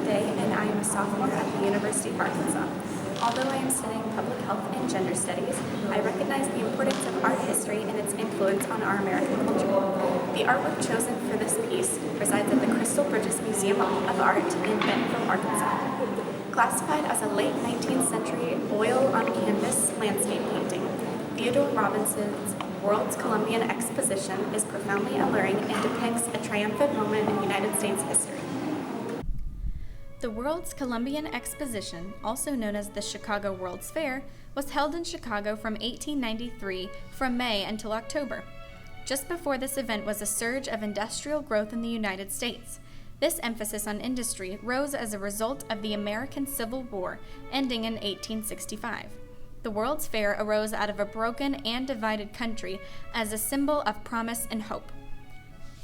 today, and I am a sophomore at the University of Arkansas. Although I am studying public health and gender studies, I recognize the importance of art history and its influence on our American culture. The artwork chosen for this piece resides at the Crystal Bridges Museum of Art in Bentonville, Arkansas. Classified as a late 19th century oil-on-canvas landscape painting, Theodore Robinson's World's Columbian Exposition is profoundly alluring and depicts a triumphant moment in United States history. The World's Columbian Exposition, also known as the Chicago World's Fair, was held in Chicago from 1893 from May until October. Just before this event was a surge of industrial growth in the United States. This emphasis on industry rose as a result of the American Civil War, ending in 1865. The World's Fair arose out of a broken and divided country as a symbol of promise and hope.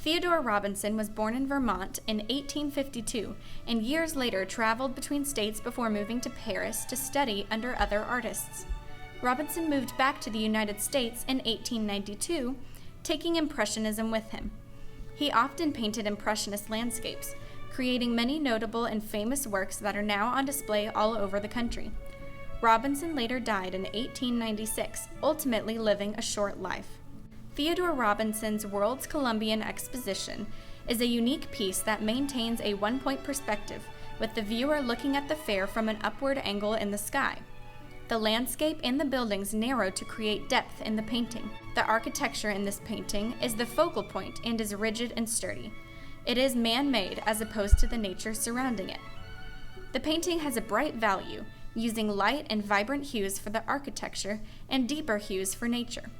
Theodore Robinson was born in Vermont in 1852 and years later traveled between states before moving to Paris to study under other artists. Robinson moved back to the United States in 1892, taking Impressionism with him. He often painted Impressionist landscapes, creating many notable and famous works that are now on display all over the country. Robinson later died in 1896, ultimately living a short life. Theodore Robinson's World's Columbian Exposition is a unique piece that maintains a one-point perspective, with the viewer looking at the fair from an upward angle in the sky. The landscape and the buildings narrow to create depth in the painting. The architecture in this painting is the focal point and is rigid and sturdy. It is man-made as opposed to the nature surrounding it. The painting has a bright value, using light and vibrant hues for the architecture and deeper hues for nature.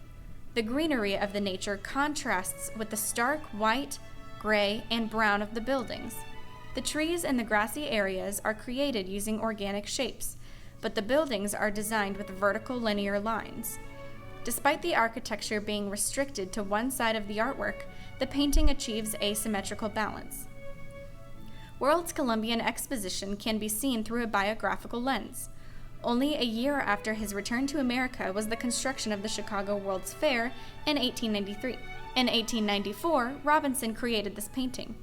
The greenery of the nature contrasts with the stark white, gray, and brown of the buildings. The trees and the grassy areas are created using organic shapes, but the buildings are designed with vertical linear lines. Despite the architecture being restricted to one side of the artwork, the painting achieves asymmetrical balance. World's Columbian Exposition can be seen through a biographical lens. Only a year after his return to America was the construction of the Chicago World's Fair in 1893. In 1894, Robinson created this painting.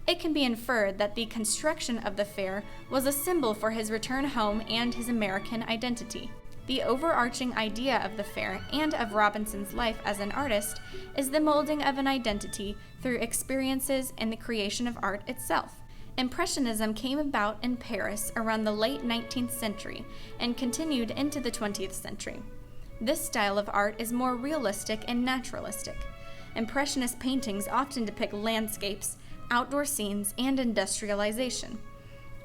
It can be inferred that the construction of the fair was a symbol for his return home and his American identity. The overarching idea of the fair and of Robinson's life as an artist is the molding of an identity through experiences and the creation of art itself. Impressionism came about in Paris around the late 19th century and continued into the 20th century. This style of art is more realistic and naturalistic. Impressionist paintings often depict landscapes, outdoor scenes, and industrialization.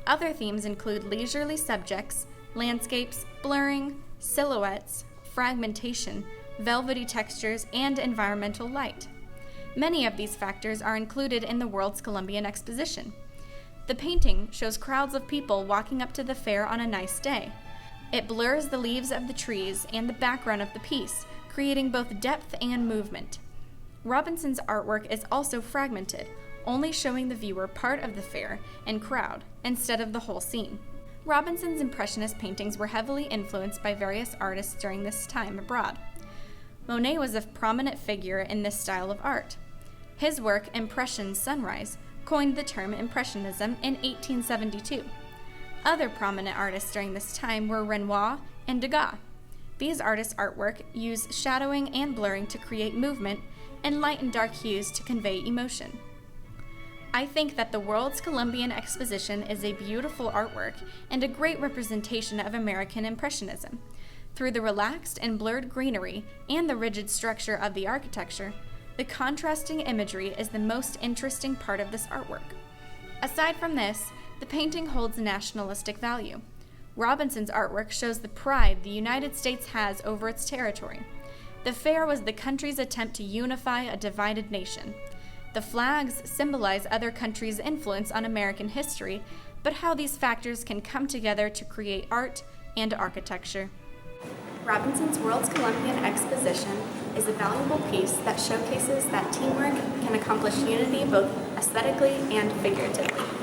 Other themes include leisurely subjects, landscapes, blurring, silhouettes, fragmentation, velvety textures, and environmental light. Many of these factors are included in the World's Columbian Exposition. The painting shows crowds of people walking up to the fair on a nice day. It blurs the leaves of the trees and the background of the piece, creating both depth and movement. Robinson's artwork is also fragmented, only showing the viewer part of the fair and crowd instead of the whole scene. Robinson's Impressionist paintings were heavily influenced by various artists during this time abroad. Monet was a prominent figure in this style of art. His work, Impression's Sunrise, coined the term Impressionism in 1872. Other prominent artists during this time were Renoir and Degas. These artists' artwork use shadowing and blurring to create movement and light and dark hues to convey emotion. I think that the World's Columbian Exposition is a beautiful artwork and a great representation of American Impressionism. Through the relaxed and blurred greenery and the rigid structure of the architecture, the contrasting imagery is the most interesting part of this artwork. Aside from this, the painting holds nationalistic value. Robinson's artwork shows the pride the United States has over its territory. The fair was the country's attempt to unify a divided nation. The flags symbolize other countries' influence on American history, but how these factors can come together to create art and architecture. Robinson's World's Columbian Exposition is a valuable piece that showcases that teamwork can accomplish unity both aesthetically and figuratively.